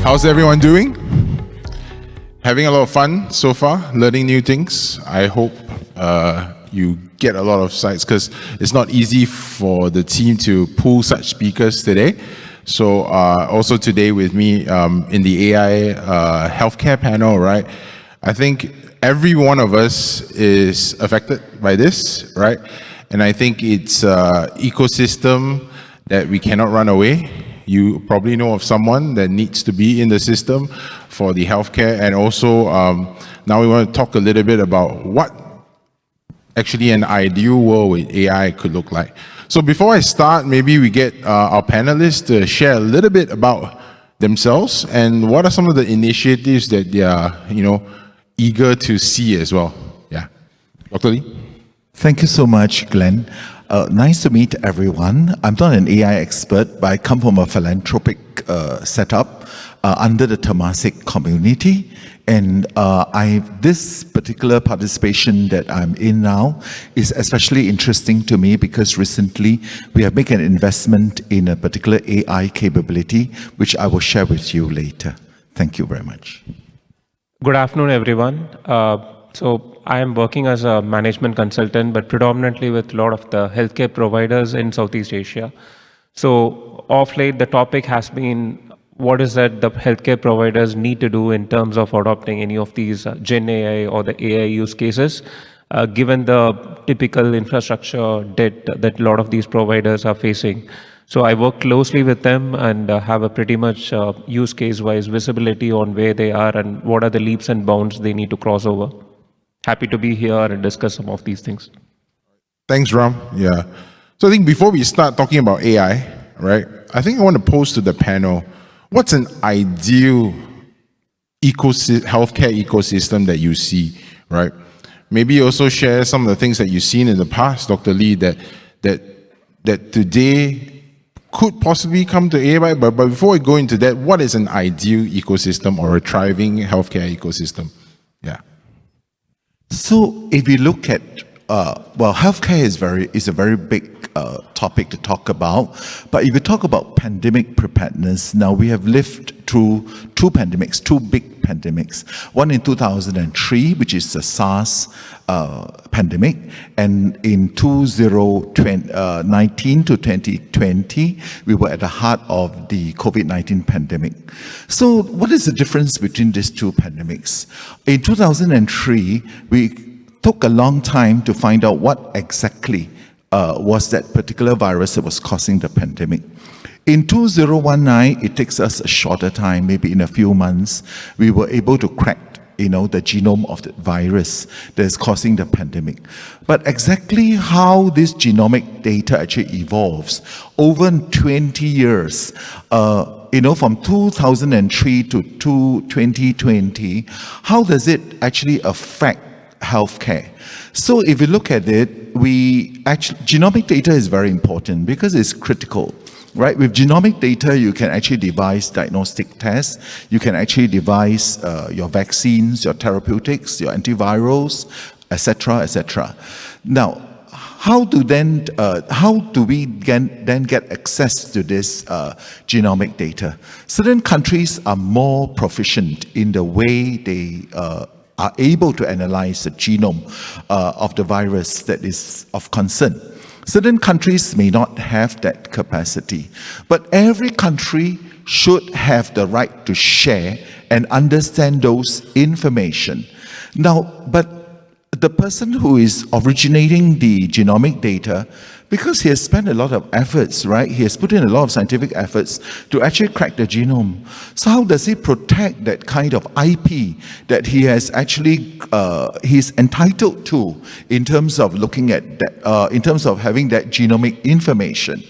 How's everyone doing? Having a lot of fun so far, learning new things. I hope you get a lot of sites because it's not easy for the team to pull such speakers today. So also today with me in the AI healthcare panel, right? I think every one of us is affected by this, right? And I think it's an ecosystem that we cannot run away. You probably know of someone that needs to be in the system for the healthcare. And also, now we want to talk a little bit about what actually an ideal world with AI could look like. So before I start, maybe we get our panelists to share a little bit about themselves and what are some of the initiatives that they are, eager to see as well. Yeah. Dr. Lee? Thank you so much, Glenn. Nice to meet everyone. I'm not an AI expert, but I come from a philanthropic setup under the Temasek community. And this particular participation that I'm in now is especially interesting to me because recently we have made an investment in a particular AI capability, which I will share with you later. Thank you very much. Good afternoon, everyone. So I am working as a management consultant, but predominantly with a lot of the healthcare providers in Southeast Asia. So of late, the topic has been what is that the healthcare providers need to do in terms of adopting any of these Gen AI or the AI use cases, given the typical infrastructure debt that a lot of these providers are facing. So I work closely with them and have a pretty much use case-wise visibility on where they are and what are the leaps and bounds they need to cross over. Happy to be here and discuss some of these things. Thanks, Ram. Yeah. So I think before we start talking about AI, right, I think I want to pose to the panel, what's an ideal healthcare ecosystem that you see, right? Maybe also share some of the things that you've seen in the past, Dr. Lee, that today could possibly come to AI, but before we go into that, what is an ideal ecosystem or a thriving healthcare ecosystem? Yeah. So if you look at, healthcare is a very big topic to talk about. But if you talk about pandemic preparedness, now we have lived through two big pandemics. One in 2003, which is the SARS pandemic, and in 2019 to 2020, we were at the heart of the COVID-19 pandemic. So what is the difference between these two pandemics? In 2003, we took a long time to find out what exactly was that particular virus that was causing the pandemic. In 2019, it takes us a shorter time, maybe in a few months, we were able to crack the genome of the virus that is causing the pandemic. But exactly how this genomic data actually evolves over 20 years, from 2003 to 2020, how does it actually affect healthcare? So if you look at it, genomic data is very important because it's critical, right? With genomic data, you can actually devise diagnostic tests, you can actually devise your vaccines, your therapeutics, your antivirals, etc., etc. Now, how do we then get access to this genomic data? Certain countries are more proficient in the way they are able to analyze the genome of the virus that is of concern. Certain countries may not have that capacity, but every country should have the right to share and understand those information. Now, but the person who is originating the genomic data, because he has spent a lot of efforts, right? He has put in a lot of scientific efforts to actually crack the genome. So how does he protect that kind of IP that he has actually, he's entitled to in terms of looking at that, in terms of having that genomic information?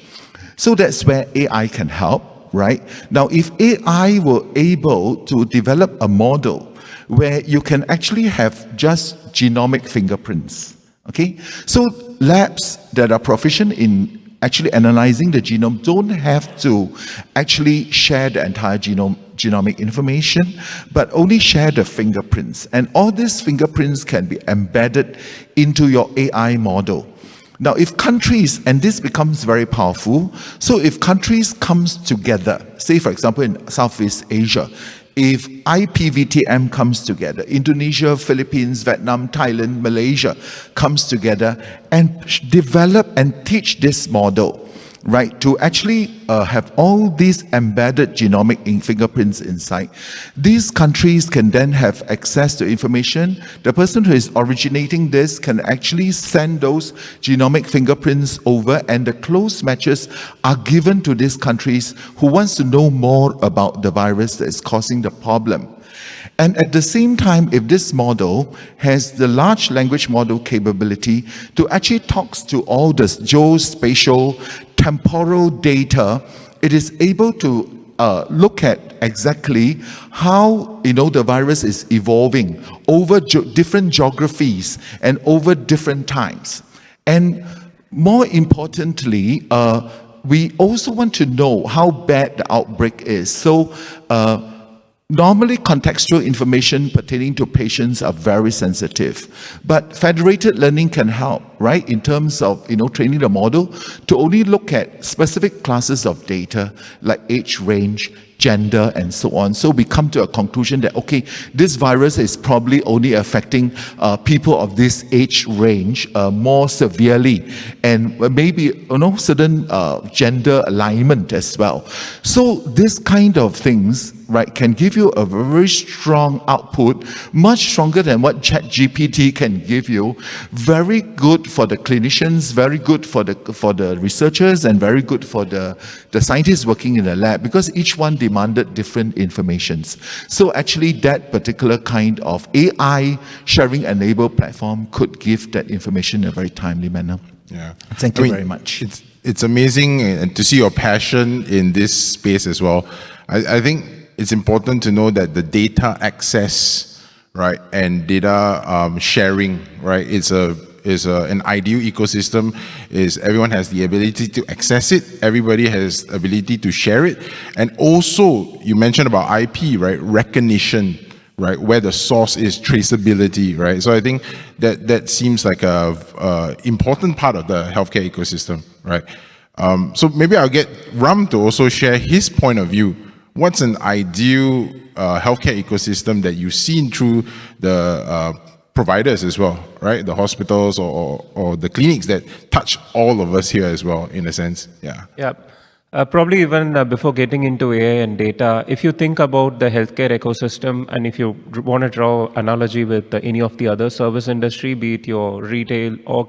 So that's where AI can help, right? Now, if AI were able to develop a model where you can actually have just genomic fingerprints, okay? So labs that are proficient in actually analyzing the genome don't have to actually share the entire genomic information, but only share the fingerprints. And all these fingerprints can be embedded into your AI model. Now, if countries, and this becomes very powerful, so if countries comes together, say for example in Southeast Asia, if IPVTM comes together, Indonesia, Philippines, Vietnam, Thailand, Malaysia comes together and develop and teach this model, right, to actually have all these embedded genomic fingerprints inside. These countries can then have access to information. The person who is originating this can actually send those genomic fingerprints over, and the close matches are given to these countries who wants to know more about the virus that is causing the problem. And at the same time, if this model has the large language model capability to actually talks to all the geospatial, temporal data, it is able to look at exactly how the virus is evolving over different geographies and over different times. And more importantly, we also want to know how bad the outbreak is. So normally, contextual information pertaining to patients are very sensitive, but federated learning can help, right, in terms of training the model to only look at specific classes of data like age range, gender, and so on. So we come to a conclusion that, okay, this virus is probably only affecting people of this age range more severely, and maybe certain gender alignment as well. So this kind of things, right, can give you a very strong output, much stronger than what ChatGPT can give you. Very good for the clinicians, very good for the researchers, and very good for the scientists working in the lab, because each one demanded different informations. So actually that particular kind of AI sharing enabled platform could give that information in a very timely manner. Yeah. Thank you very much. It's amazing to see your passion in this space as well. I think it's important to know that the data access, right, and data sharing, right, is an ideal ecosystem. Is everyone has the ability to access it, everybody has ability to share it, and also you mentioned about IP, right, recognition, right, where the source is, traceability, right. So I think that seems like a important part of the healthcare ecosystem, right. So maybe I'll get Ram to also share his point of view. What's an ideal healthcare ecosystem that you've seen through the providers as well, right? The hospitals or the clinics that touch all of us here as well, in a sense. Yeah. Yeah. Probably even before getting into AI and data, if you think about the healthcare ecosystem, and if you want to draw analogy with any of the other service industry, be it your retail or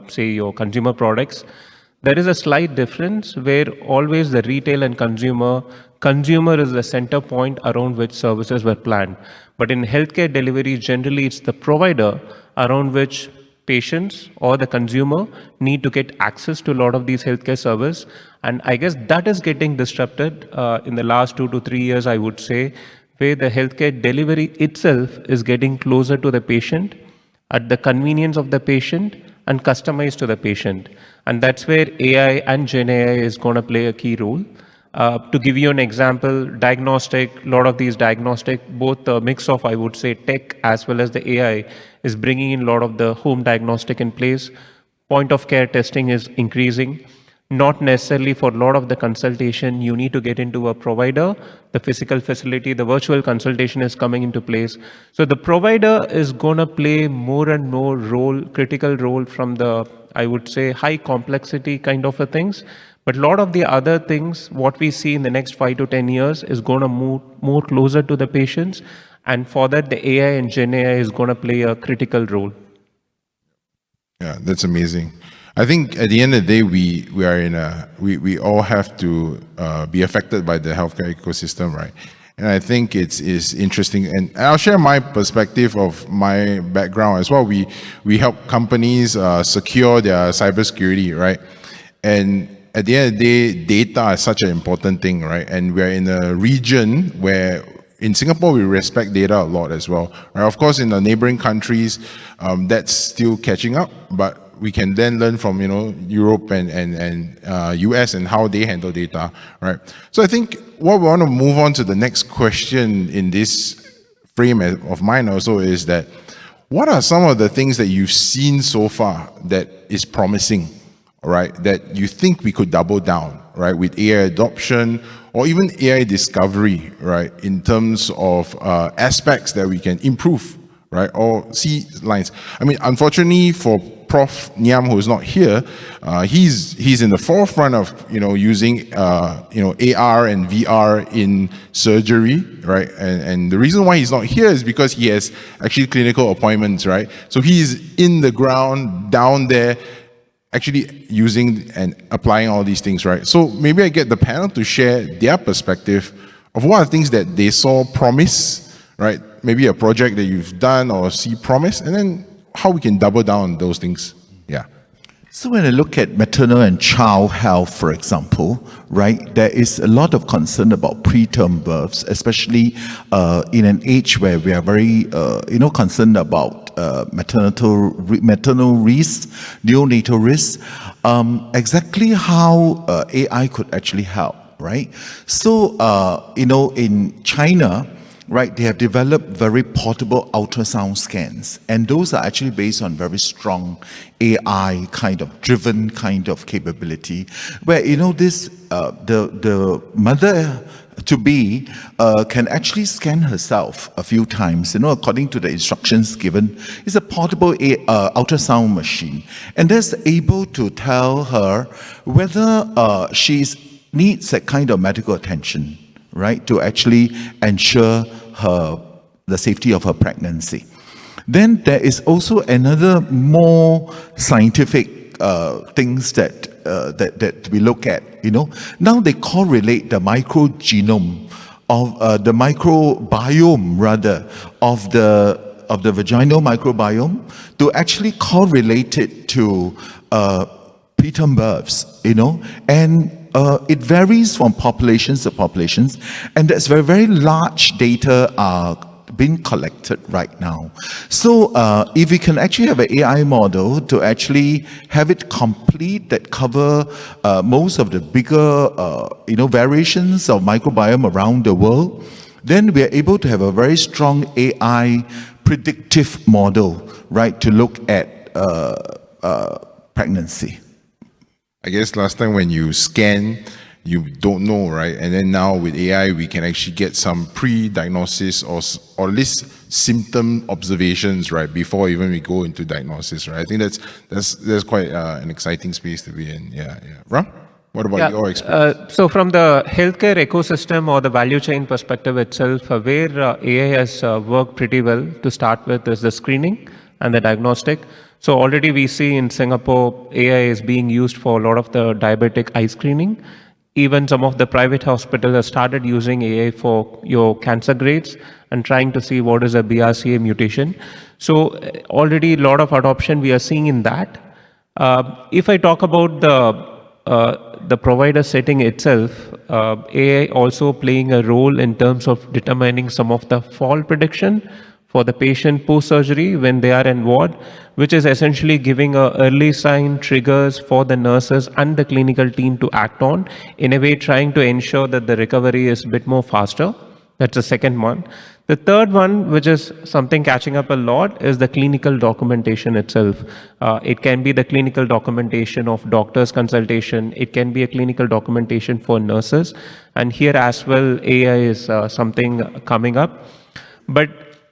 say your consumer products, there is a slight difference where always the retail and consumer is the center point around which services were planned. But in healthcare delivery, generally it's the provider around which patients or the consumer need to get access to a lot of these healthcare services. And I guess that is getting disrupted in the last 2 to 3 years, I would say, where the healthcare delivery itself is getting closer to the patient, at the convenience of the patient, and customized to the patient. And that's where AI and Gen AI is going to play a key role. To give you an example, diagnostic, a lot of these diagnostic, both the mix of, I would say, tech as well as the AI is bringing in a lot of the home diagnostic in place. Point of care testing is increasing. Not necessarily for a lot of the consultation, you need to get into a provider, the physical facility, the virtual consultation is coming into place. So the provider is going to play more and more role, critical role from the, I would say, high complexity kind of a things. But a lot of the other things, what we see in the next 5 to 10 years is going to move more closer to the patients. And for that, the AI and Gen AI is going to play a critical role. Yeah, that's amazing. I think at the end of the day, we all have to be affected by the healthcare ecosystem, right? And I think it's interesting, and I'll share my perspective of my background as well. We help companies secure their cybersecurity, right? And at the end of the day, data is such an important thing, right? And we're in a region where in Singapore, we respect data a lot as well, right? Of course, in the neighboring countries, that's still catching up, but we can then learn from Europe and US and how they handle data, right? So I think what we want to move on to the next question in this frame of mine also is that what are some of the things that you've seen so far that is promising, right? That you think we could double down, right? With AI adoption or even AI discovery, right? In terms of aspects that we can improve, right? Or see lines. I mean, unfortunately for Prof. Niam, who is not here, he's in the forefront of using AR and VR in surgery, right? And the reason why he's not here is because he has actually clinical appointments, right? So he's in the ground down there, actually using and applying all these things, right? So maybe I get the panel to share their perspective of what are things that they saw promise, right? Maybe a project that you've done or see promise, and then how we can double down on those things. Yeah. So when I look at maternal and child health, for example, right, there is a lot of concern about preterm births, especially in an age where we are very, concerned about maternal risk, neonatal risk. Exactly how AI could actually help, right? So, in China, right, they have developed very portable ultrasound scans, and those are actually based on very strong AI kind of driven kind of capability, where this the mother to be can actually scan herself a few times, according to the instructions given. It's a portable ultrasound machine, and that's able to tell her whether she needs that kind of medical attention, right, to actually ensure the safety of her pregnancy. Then there is also another more scientific things that we look at. Now they correlate the microgenome of the microbiome rather of the vaginal microbiome to actually correlate it to preterm births. And it varies from populations to populations, and there's very large data are being collected right now. So if we can actually have an AI model to actually have it complete that cover most of the bigger variations of microbiome around the world, then we are able to have a very strong AI predictive model, right, to look at pregnancy. I guess last time when you scan, you don't know, right? And then now with AI, we can actually get some pre-diagnosis or at least symptom observations, right, before even we go into diagnosis, right? I think that's quite an exciting space to be in. Yeah. Ram, what about your experience? So from the healthcare ecosystem or the value chain perspective itself, where AI has worked pretty well to start with is the screening and the diagnostic. So already we see in Singapore, AI is being used for a lot of the diabetic eye screening. Even some of the private hospitals have started using AI for your cancer grades and trying to see what is a BRCA mutation. So already a lot of adoption we are seeing in that. If I talk about the provider setting itself, AI also playing a role in terms of determining some of the fall prediction for the patient post-surgery when they are in ward, which is essentially giving early sign triggers for the nurses and the clinical team to act on, in a way trying to ensure that the recovery is a bit more faster. That's the second one. The third one, which is something catching up a lot, is the clinical documentation itself. It can be the clinical documentation of doctor's consultation. It can be a clinical documentation for nurses. And here as well, AI is something coming up. But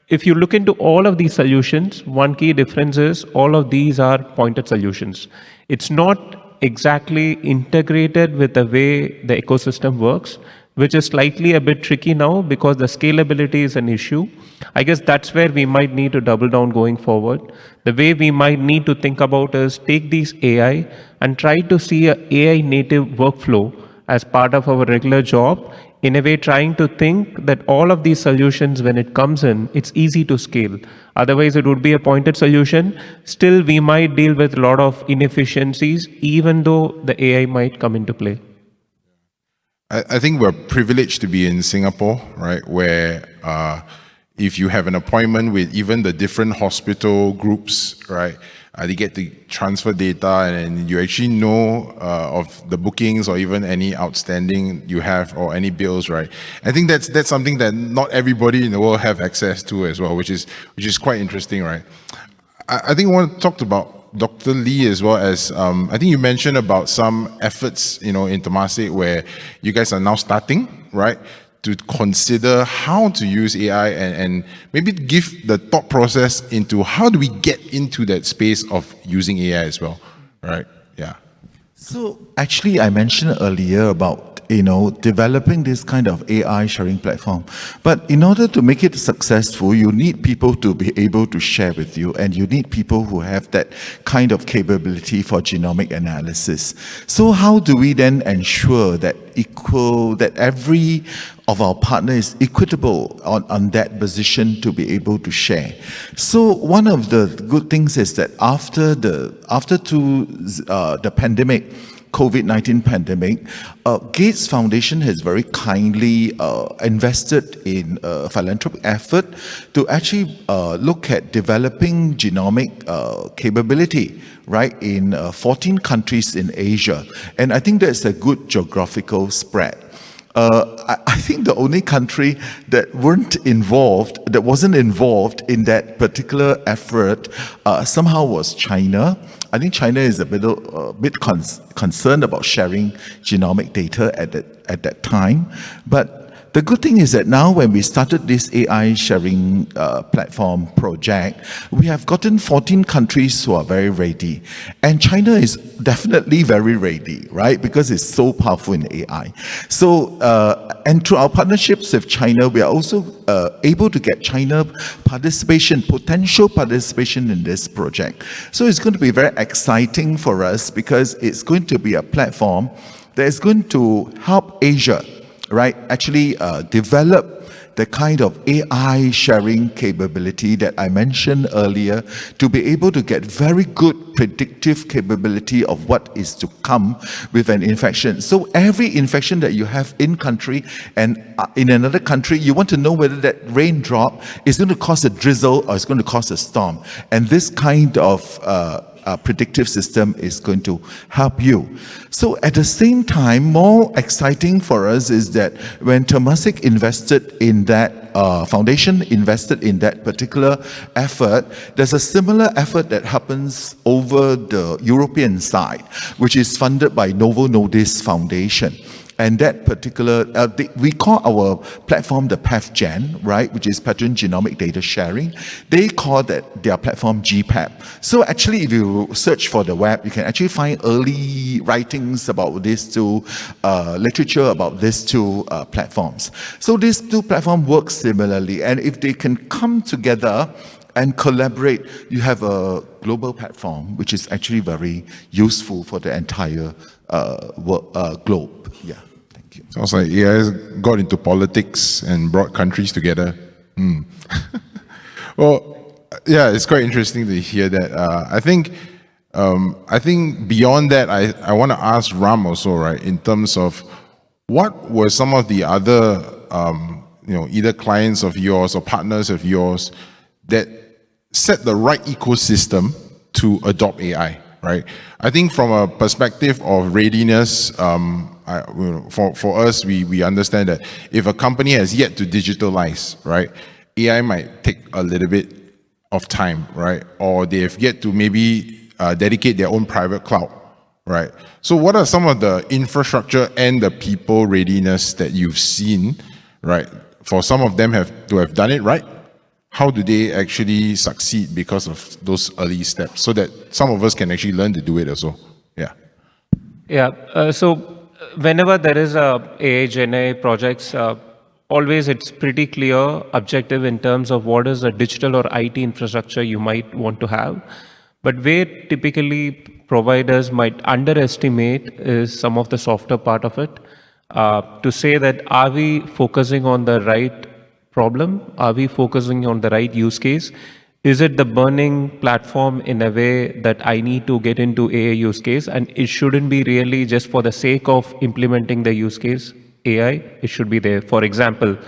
if you look into all of these solutions, one key difference is all of these are pointed solutions. It's not exactly integrated with the way the ecosystem works, which is slightly a bit tricky now because the scalability is an issue. I guess that's where we might need to double down going forward. The way we might need to think about is take these AI and try to see an AI native workflow as part of our regular job, in a way trying to think that all of these solutions, when it comes in, it's easy to scale. Otherwise, it would be a pointed solution. Still, we might deal with a lot of inefficiencies, even though the AI might come into play. I think we're privileged to be in Singapore, right, where if you have an appointment with even the different hospital groups, right, they get to transfer data and you actually know of the bookings or even any outstanding you have or any bills, right? I think that's something that not everybody in the world have access to as well, which is quite interesting, right? I think I want to talk about Dr. Lee as well as, I think you mentioned about some efforts, in Temasek where you guys are now starting, right, to consider how to use AI and maybe give the thought process into how do we get into that space of using AI as well, right? Yeah. So actually, I mentioned earlier about developing this kind of AI sharing platform. But in order to make it successful, you need people to be able to share with you, and you need people who have that kind of capability for genomic analysis. So how do we then ensure that every of our partners is equitable on that position to be able to share? So one of the good things is that after the pandemic, COVID-19 pandemic, Gates Foundation has very kindly invested in a philanthropic effort to actually look at developing genomic capability, right, in 14 countries in Asia. And I think that's a good geographical spread. I think the only country that wasn't involved in that particular effort somehow was China. I think China is a bit concerned about sharing genomic data at that time. But the good thing is that now when we started this AI sharing platform project, we have gotten 14 countries who are very ready. And China is definitely very ready, right? Because it's so powerful in AI. So, and through our partnerships with China, we are also able to get China potential participation in this project. So it's going to be very exciting for us because it's going to be a platform that is going to help Asia, right, actually develop the kind of AI sharing capability that I mentioned earlier to be able to get very good predictive capability of what is to come with an infection. So every infection that you have in country and in another country, you want to know whether that raindrop is going to cause a drizzle or it's going to cause a storm. And this kind of predictive system is going to help you. So at the same time, more exciting for us is that when Temasek invested in that foundation, invested in that particular effort, there's a similar effort that happens over the European side, which is funded by Novo Nordisk Foundation. And that particular, we call our platform the PathGen, right, which is Pattern Genomic Data Sharing. They call that their platform GPAP. So actually, if you search for the web, you can actually find early writings about these two, literature about these two platforms. So these two platforms work similarly. And if they can come together and collaborate, you have a global platform, which is actually very useful for the entire globe. Yeah, thank you. Sounds like AI has got into politics and brought countries together. Well, yeah, it's quite interesting to hear that. I think beyond that, I want to ask Ram also, right, in terms of what were some of the other, either clients of yours or partners of yours that set the right ecosystem to adopt AI, right? I think from a perspective of readiness, for us, we understand that if a company has yet to digitalize, right, AI might take a little bit of time, right? Or they have yet to maybe dedicate their own private cloud, right? So what are some of the infrastructure and the people readiness that you've seen, right? For some of them to have done it right, how do they actually succeed because of those early steps so that some of us can actually learn to do it also? Yeah. Yeah. So whenever there is a AI Gen AI projects, always it's pretty clear objective in terms of what is the digital or IT infrastructure you might want to have. But where typically providers might underestimate is some of the softer part of it. To say that, are we focusing on the right problem? Are we focusing on the right use case? Is it the burning platform in a way that I need to get into AI use case? And it shouldn't be really just for the sake of implementing the use case AI. It should be there. For example,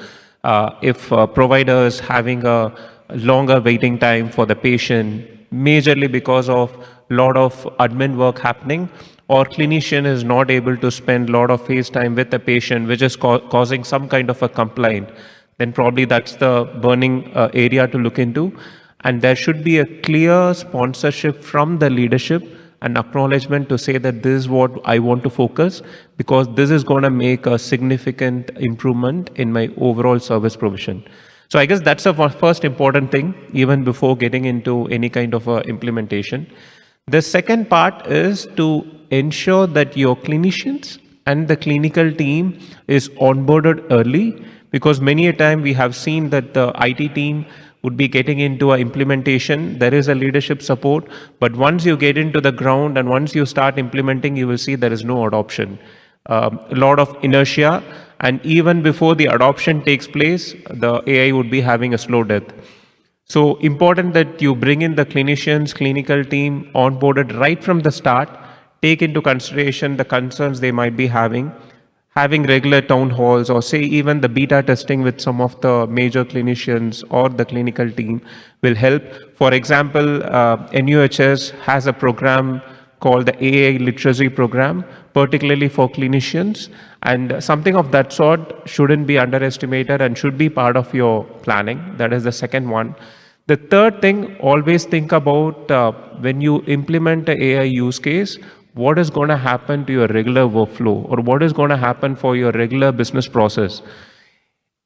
if a provider is having a longer waiting time for the patient, majorly because of a lot of admin work happening, or clinician is not able to spend a lot of face time with the patient, which is causing some kind of a complaint, then probably that's the burning area to look into. And there should be a clear sponsorship from the leadership and acknowledgement to say that this is what I want to focus, because this is going to make a significant improvement in my overall service provision. So I guess that's the first important thing, even before getting into any kind of implementation. The second part is to ensure that your clinicians and the clinical team is onboarded early, because many a time we have seen that the IT team would be getting into an implementation. There is a leadership support, but once you get into the ground and once you start implementing, you will see there is no adoption. A lot of inertia, and even before the adoption takes place, the AI would be having a slow death. So important that you bring in the clinicians, clinical team onboarded right from the start, take into consideration the concerns they might be having regular town halls, or say even the beta testing with some of the major clinicians or the clinical team will help. For example, NUHS has a program called the AI literacy program, particularly for clinicians, and something of that sort shouldn't be underestimated and should be part of your planning. That is the second one. The third thing, always think about when you implement an AI use case, what is going to happen to your regular workflow, or what is going to happen for your regular business process.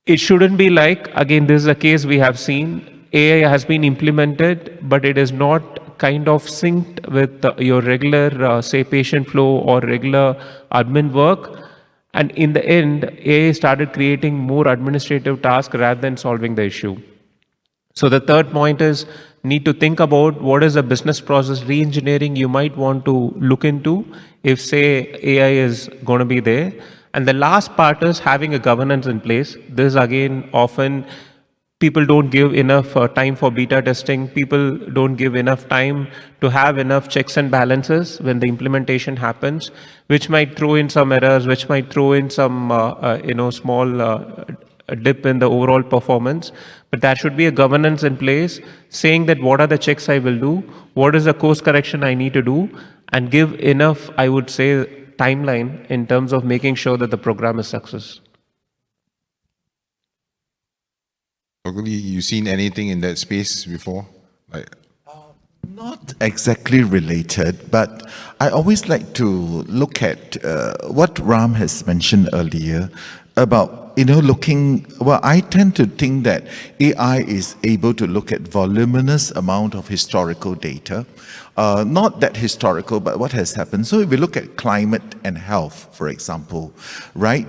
It shouldn't be like, again, this is a case we have seen, AI has been implemented, but it is not kind of synced with your regular, say, patient flow or regular admin work. And in the end, AI started creating more administrative tasks rather than solving the issue. So the third point is, need to think about what is a business process re-engineering you might want to look into if, say, AI is going to be there. And the last part is having a governance in place. This again, often people don't give enough time for beta testing. People don't give enough time to have enough checks and balances when the implementation happens, which might throw in some errors, which might throw in some small dip in the overall performance. But there should be a governance in place saying that what are the checks I will do, what is the course correction I need to do, and give enough, I would say, timeline in terms of making sure that the program is success. You seen anything in that space before? Not exactly related, but I always like to look at what Ram has mentioned earlier about, I tend to think that AI is able to look at voluminous amount of historical data. Not that historical, but what has happened. So if we look at climate and health, for example, right?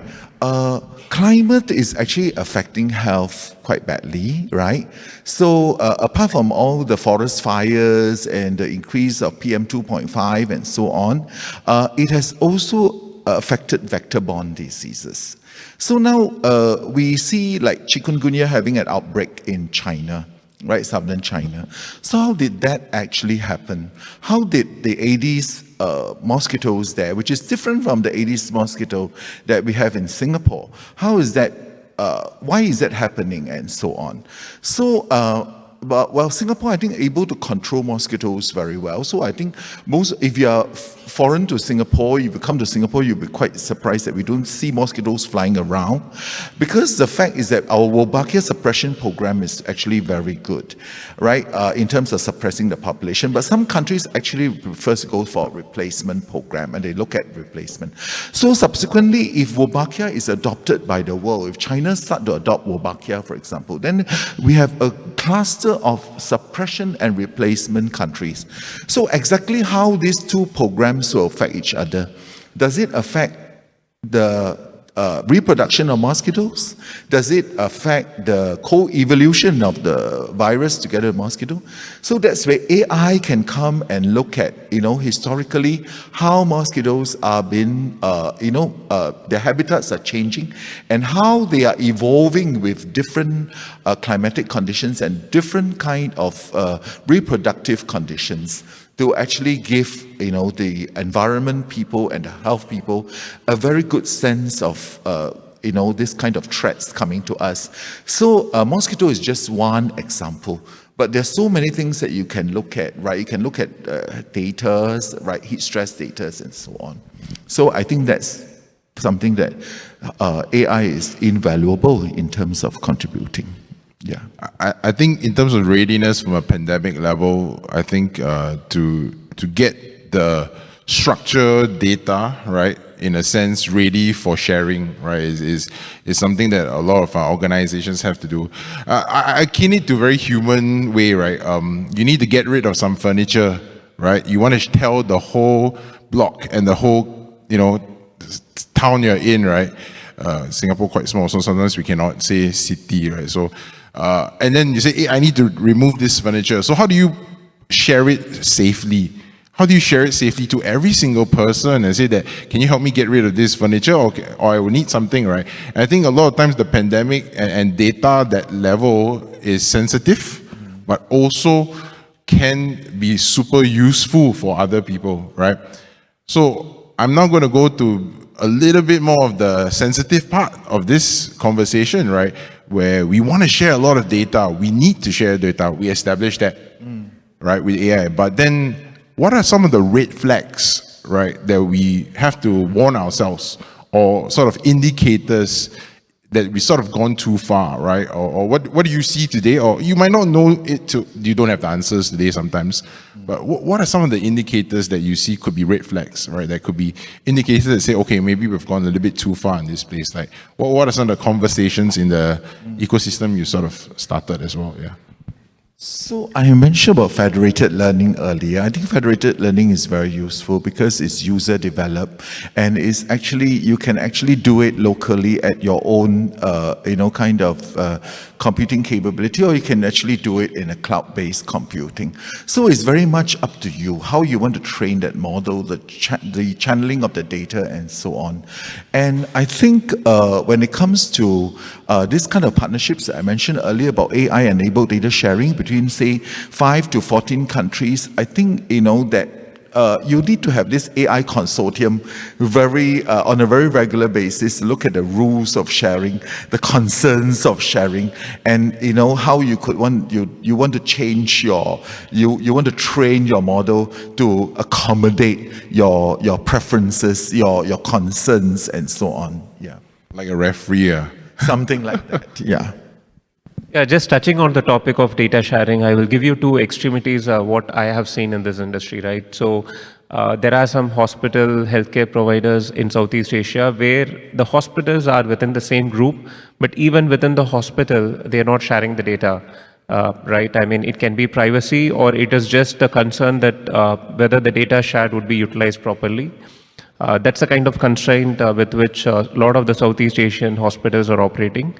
Climate is actually affecting health quite badly, right? So apart from all the forest fires and the increase of PM 2.5 and so on, it has also affected vector-borne diseases. So now we see like chikungunya having an outbreak in China, right, southern China. So how did that actually happen? How did the Aedes mosquitoes there, which is different from the Aedes mosquito that we have in Singapore, how is that, why is that happening, and so on? So, well, Singapore, I think, able to control mosquitoes very well. So I think if you are foreign to Singapore, if you come to Singapore, you'll be quite surprised that we don't see mosquitoes flying around, because the fact is that our Wolbachia suppression program is actually very good, right, in terms of suppressing the population. But some countries actually prefer to go for a replacement program, and they look at replacement. So subsequently, if Wolbachia is adopted by the world, if China start to adopt Wolbachia, for example, then we have a cluster of suppression and replacement countries. So exactly how these two programs will affect each other. Does it affect the reproduction of mosquitoes? Does it affect the co-evolution of the virus together with mosquito? So that's where AI can come and look at, historically, how mosquitoes are being, their habitats are changing, and how they are evolving with different climatic conditions and different kind of reproductive conditions, to actually give, the environment people and the health people a very good sense of, this kind of threats coming to us. So mosquito is just one example, but there's so many things that you can look at, right? You can look at data, right? Heat stress data and so on. So I think that's something that AI is invaluable in terms of contributing. Yeah. I think in terms of readiness from a pandemic level, I think to get the structured data, right, in a sense, ready for sharing, right, is something that a lot of our organizations have to do. I akin it to a very human way, right? You need to get rid of some furniture, right? You want to tell the whole block and the whole, town you're in, right? Singapore quite small, so sometimes we cannot say city, right? So, and then you say, hey, I need to remove this furniture. So how do you share it safely? How do you share it safely to every single person and say that, can you help me get rid of this furniture, or I will need something, right? And I think a lot of times the pandemic and data, that level is sensitive, but also can be super useful for other people, right? So I'm now going to go to a little bit more of the sensitive part of this conversation, right? Where we want to share a lot of data. We need to share data. We established that, right, with AI. But then what are some of the red flags, right, that we have to warn ourselves, or sort of indicators that we sort of gone too far, right? Or what do you see today? Or you might not know it, you don't have the answers today sometimes, but what are some of the indicators that you see could be red flags, right? That could be indicators that say, okay, maybe we've gone a little bit too far in this place. Like, what are some of the conversations in the ecosystem you sort of started as well? Yeah. So I mentioned about federated learning earlier. I think federated learning is very useful because it's user developed, and it's actually, you can actually do it locally at your own, kind of computing capability, or you can actually do it in a cloud-based computing. So it's very much up to you how you want to train that model, the channeling of the data, and so on. And I think when it comes to this kind of partnerships that I mentioned earlier about AI-enabled data sharing between, say, 5 to 14 countries, I think, that you need to have this AI consortium on a very regular basis, look at the rules of sharing, the concerns of sharing, and how you could want to change you want to train your model to accommodate your preferences, your concerns, and so on. Yeah, Like a referee. something like that. Yeah. Yeah, just touching on the topic of data sharing, I will give you two extremities what I have seen in this industry, right? So there are some hospital healthcare providers in Southeast Asia where the hospitals are within the same group, but even within the hospital, they are not sharing the data, right? I mean, it can be privacy, or it is just a concern that whether the data shared would be utilized properly. That's the kind of constraint with which a lot of the Southeast Asian hospitals are operating.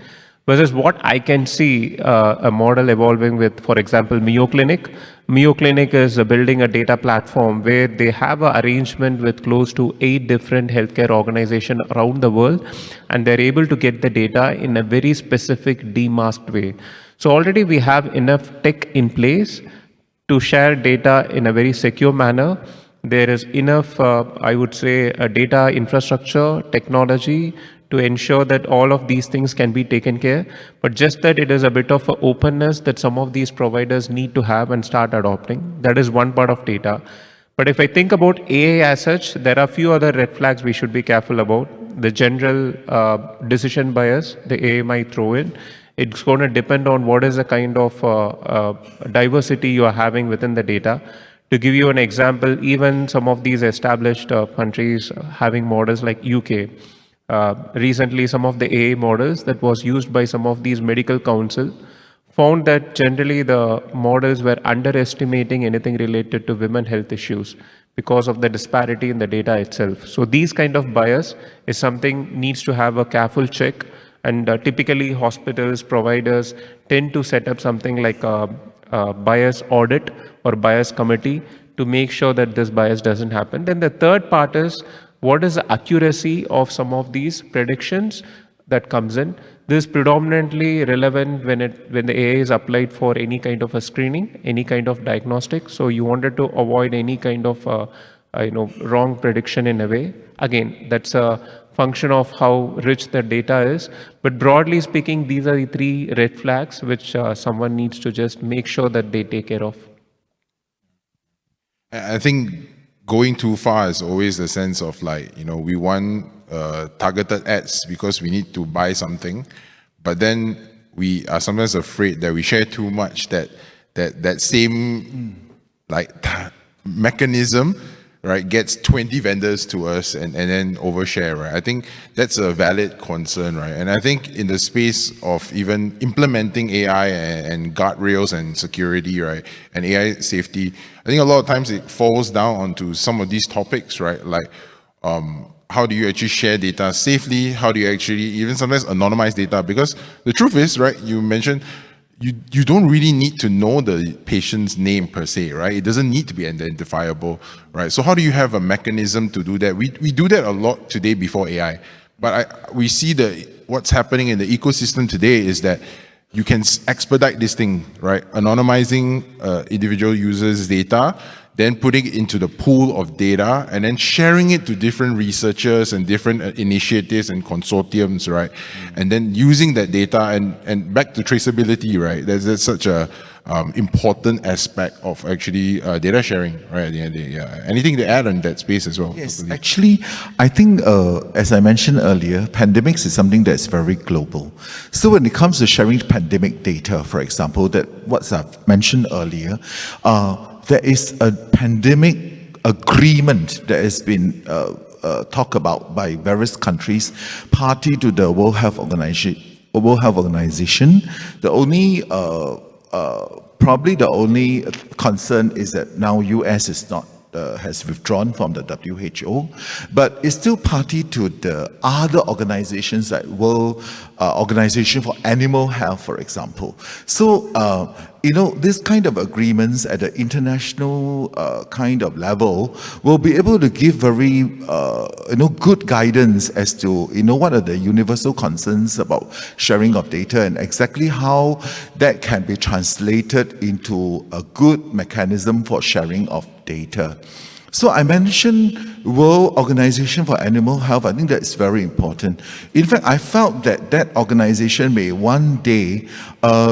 Versus what I can see a model evolving with, for example, Mayo Clinic. Mayo Clinic is building a data platform where they have an arrangement with close to 8 different healthcare organizations around the world, and they're able to get the data in a very specific demasked way. So already we have enough tech in place to share data in a very secure manner. There is enough, I would say, data infrastructure, technology, to ensure that all of these things can be taken care, but just that it is a bit of an openness that some of these providers need to have and start adopting. That is one part of data. But if I think about AI as such, there are a few other red flags we should be careful about. The general decision bias the AI might throw in. It's going to depend on what is the kind of diversity you are having within the data. To give you an example, even some of these established countries having models like UK, recently some of the AI models that was used by some of these medical council found that generally the models were underestimating anything related to women health issues because of the disparity in the data itself. So these kind of bias is something needs to have a careful check, and typically hospitals, providers tend to set up something like a bias audit or bias committee to make sure that this bias doesn't happen. Then the third part is, what is the accuracy of some of these predictions that comes in? This is predominantly relevant when the AI is applied for any kind of a screening, any kind of diagnostic. So you wanted to avoid any kind of wrong prediction in a way. Again, that's a function of how rich the data is. But broadly speaking, these are the 3 red flags which someone needs to just make sure that they take care of. I think going too far is always the sense of we want targeted ads because we need to buy something. But then we are sometimes afraid that we share too much, that same mechanism, right, gets 20 vendors to us and then overshare, right? I think that's a valid concern, right? And I think in the space of even implementing AI and guardrails and security, right, and AI safety, I think a lot of times it falls down onto some of these topics, right? Like, how do you actually share data safely? How do you actually even sometimes anonymize data? Because the truth is, right, you mentioned, you don't really need to know the patient's name per se, right? It doesn't need to be identifiable, right? So how do you have a mechanism to do that? We do that a lot today before AI, but we see that what's happening in the ecosystem today is that you can expedite this thing, right? Anonymizing individual users' data, then putting it into the pool of data, and then sharing it to different researchers and different initiatives and consortiums, right? And then using that data and back to traceability, right? That's such a important aspect of actually data sharing, right? At the end of the day, yeah. Anything to add on that space as well? Yes, actually, I think, as I mentioned earlier, pandemics is something that's very global. So when it comes to sharing pandemic data, for example, that what I've mentioned earlier, there is a pandemic agreement that has been talked about by various countries, party to the World Health Organization. The only probably the only concern is that now US is not has withdrawn from the WHO, but it's still party to the other organizations like World Organization for Animal Health, for example. So, this kind of agreements at the international kind of level will be able to give very, good guidance as to, what are the universal concerns about sharing of data and exactly how that can be translated into a good mechanism for sharing of data. So I mentioned World Organization for Animal Health. I think that's very important. In fact, I felt that that organization may one day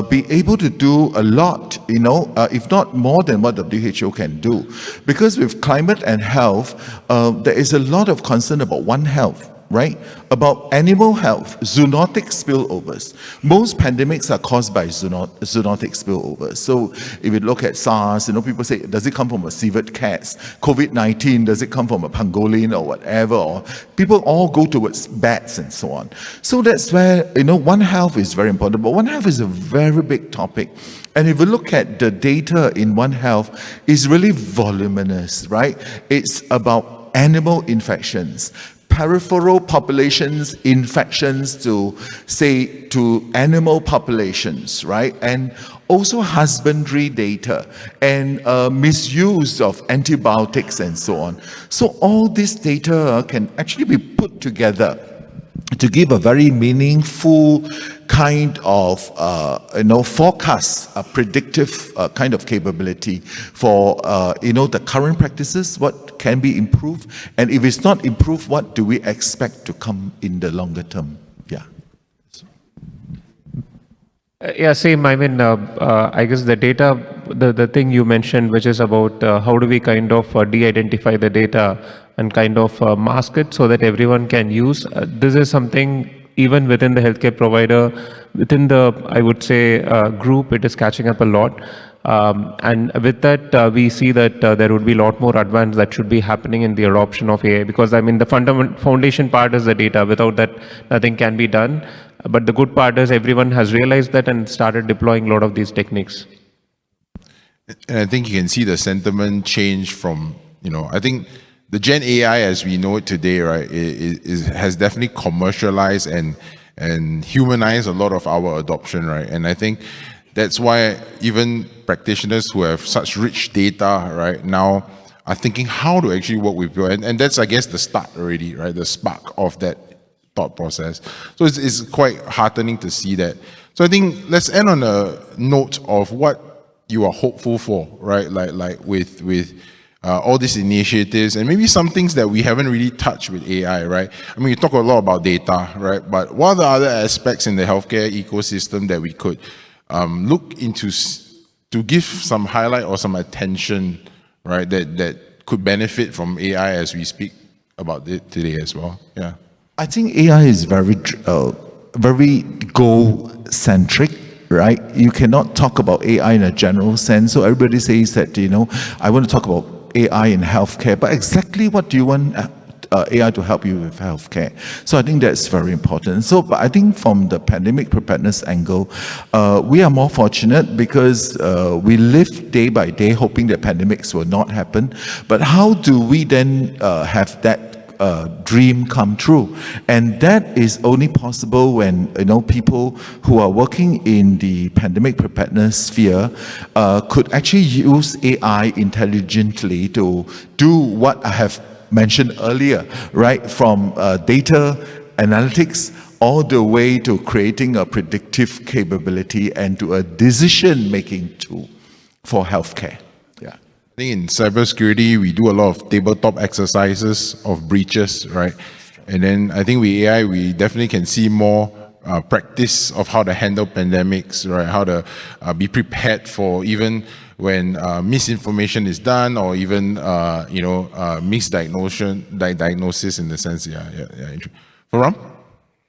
be able to do a lot, if not more than what WHO can do. Because with climate and health, there is a lot of concern about One Health, right? About animal health, zoonotic spillovers. Most pandemics are caused by zoonotic spillovers. So if you look at SARS, people say, does it come from a civet cats? COVID-19, does it come from a pangolin or whatever? Or people all go towards bats and so on. So that's where, One Health is very important. But One Health is a very big topic. And if you look at the data in One Health, it's really voluminous, right? It's about animal infections, peripheral populations infections to animal populations, right? And also husbandry data and misuse of antibiotics and so on. So all this data can actually be put together to give a very meaningful kind of forecast, a predictive kind of capability for the current practices, what can be improved, and if it's not improved, what do we expect to come in the longer term? Yeah. Yeah, same. I mean, I guess the data, the thing you mentioned, which is about how do we kind of de-identify the data and kind of mask it so that everyone can use. This is something even within the healthcare provider, within the, I would say, group, it is catching up a lot. And with that, we see that there would be a lot more advance that should be happening in the adoption of AI, because I mean, the foundation part is the data. Without that, nothing can be done. But the good part is everyone has realized that and started deploying a lot of these techniques. And I think you can see the sentiment change from, I think the Gen AI as we know it today, right, has definitely commercialized and humanized a lot of our adoption, right? And I think that's why even practitioners who have such rich data, right, now are thinking how to actually work with people. And that's, I guess, the start already, right? The spark of that thought process. So it's quite heartening to see that. So I think let's end on a note of what you are hopeful for, right? Like with all these initiatives and maybe some things that we haven't really touched with AI, right? I mean, you talk a lot about data, right? But what are the other aspects in the healthcare ecosystem that we could look into to give some highlight or some attention, right? That could benefit from AI as we speak about it today as well. Yeah. I think AI is very goal centric, right? You cannot talk about AI in a general sense. So everybody says that, I want to talk about AI in healthcare, but exactly what do you want AI to help you with healthcare? So I think that's very important. So, but I think from the pandemic preparedness angle, we are more fortunate because we live day by day hoping that pandemics will not happen. But how do we then have that dream come true? And that is only possible when people who are working in the pandemic preparedness sphere could actually use AI intelligently to do what I have mentioned earlier, right? From data analytics all the way to creating a predictive capability and to a decision-making tool for healthcare. Yeah. I think in cybersecurity, we do a lot of tabletop exercises of breaches, right? And then I think with AI, we definitely can see more practice of how to handle pandemics, right? How to be prepared for even when misinformation is done, or even misdiagnosis in the sense, yeah. Ram?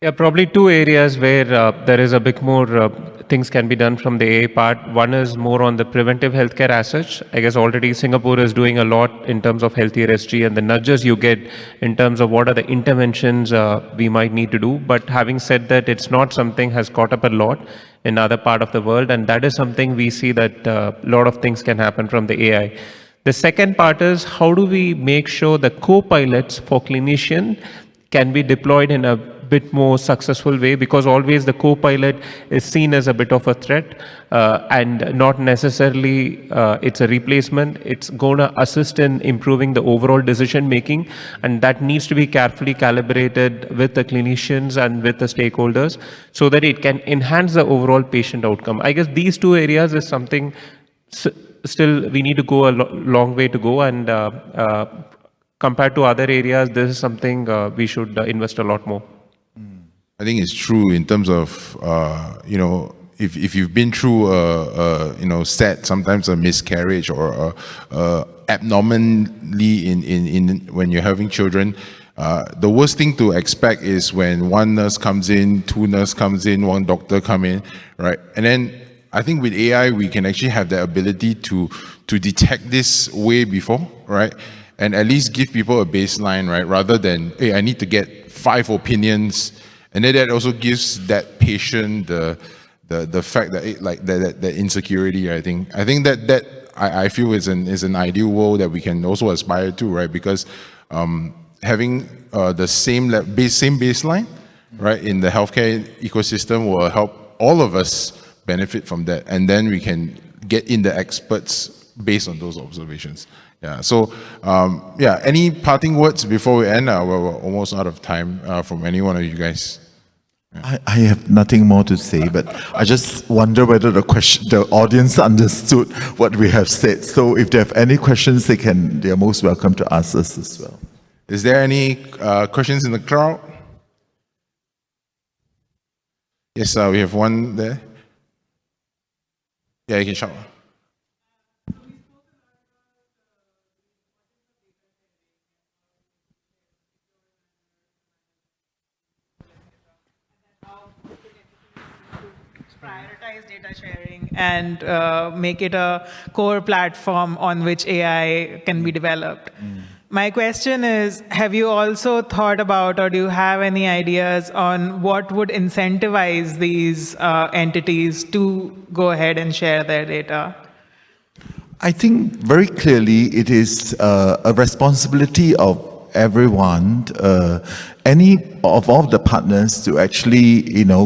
Yeah, probably two areas where there is a bit more things can be done from the AA part. One is more on the preventive healthcare as such. I guess already Singapore is doing a lot in terms of healthy RSG and the nudges you get in terms of what are the interventions we might need to do. But having said that, it's not something has caught up a lot in other part of the world, and that is something we see that a lot of things can happen from the AI. The second part is how do we make sure the co-pilots for clinician can be deployed in a bit more successful way, because always the co-pilot is seen as a bit of a threat and not necessarily it's a replacement. It's going to assist in improving the overall decision making, and that needs to be carefully calibrated with the clinicians and with the stakeholders so that it can enhance the overall patient outcome. I guess these two areas is something still we need to go a long way to go, and compared to other areas, this is something we should invest a lot more. I think it's true in terms of, if you've been through SAT, sometimes a miscarriage or abnormally in when you're having children, the worst thing to expect is when one nurse comes in, two nurses comes in, one doctor come in, right? And then I think with AI, we can actually have the ability to detect this way before, right? And at least give people a baseline, right? Rather than, hey, I need to get 5 opinions. And then that also gives that patient the fact that that insecurity. I think that I feel is an ideal world that we can also aspire to, right? Because having the same baseline, right, in the healthcare ecosystem will help all of us benefit from that, and then we can get in the experts based on those observations. Yeah. So, any parting words before we end? We're almost out of time from any one of you guys. I have nothing more to say, but I just wonder whether the audience understood what we have said. So if they have any questions, they are most welcome to ask us as well. Is there any questions in the crowd? Yes, we have one there. Yeah, you can shout. Prioritize data sharing and make it a core platform on which AI can be developed. My question is, have you also thought about, or do you have any ideas on what would incentivize these entities to go ahead and share their data? I think very clearly it is a responsibility of everyone, any of all the partners, to actually,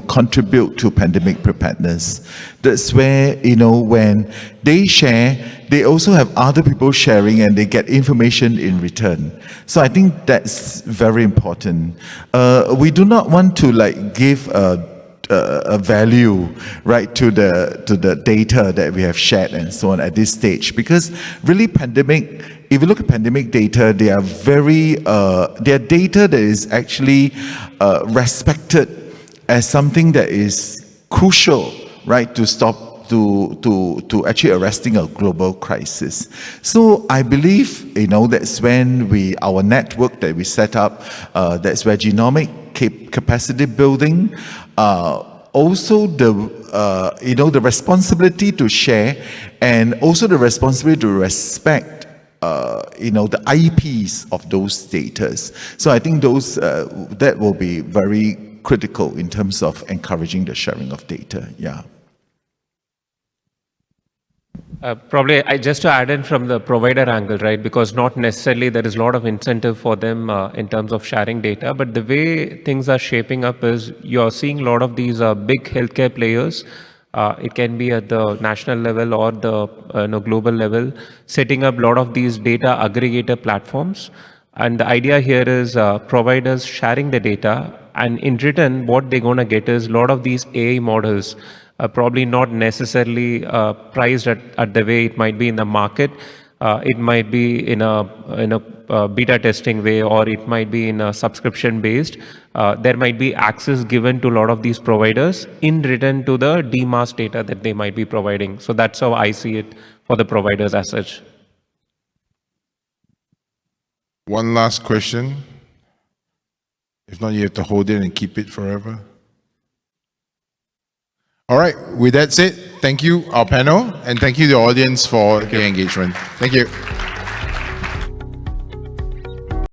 contribute to pandemic preparedness. That's where, when they share, they also have other people sharing and they get information in return. So I think that's very important. We do not want to give a value, right, to the data that we have shared and so on at this stage, because really if you look at pandemic data, they are they are data that is actually respected as something that is crucial, right, to stop to actually arresting a global crisis. So I believe that's when our network that we set up, that's where genomic capacity building also the the responsibility to share, and also the responsibility to respect the IPs of those data. So I think those that will be very critical in terms of encouraging the sharing of data. Yeah. Probably, just to add in from the provider angle, right? Because not necessarily there is a lot of incentive for them in terms of sharing data, but the way things are shaping up is you're seeing a lot of these big healthcare players. It can be at the national level or the global level, setting up a lot of these data aggregator platforms. And the idea here is providers sharing the data, and in return, what they're going to get is a lot of these AI models. Probably not necessarily priced at the way it might be in the market. It might be in a beta testing way, or it might be in a subscription based. There might be access given to a lot of these providers in return to the DMAS data that they might be providing. So that's how I see it for the providers as such. One last question. If not, you have to hold it and keep it forever. All right, with that said, thank you, our panel, and thank you, the audience, for your engagement. Thank you.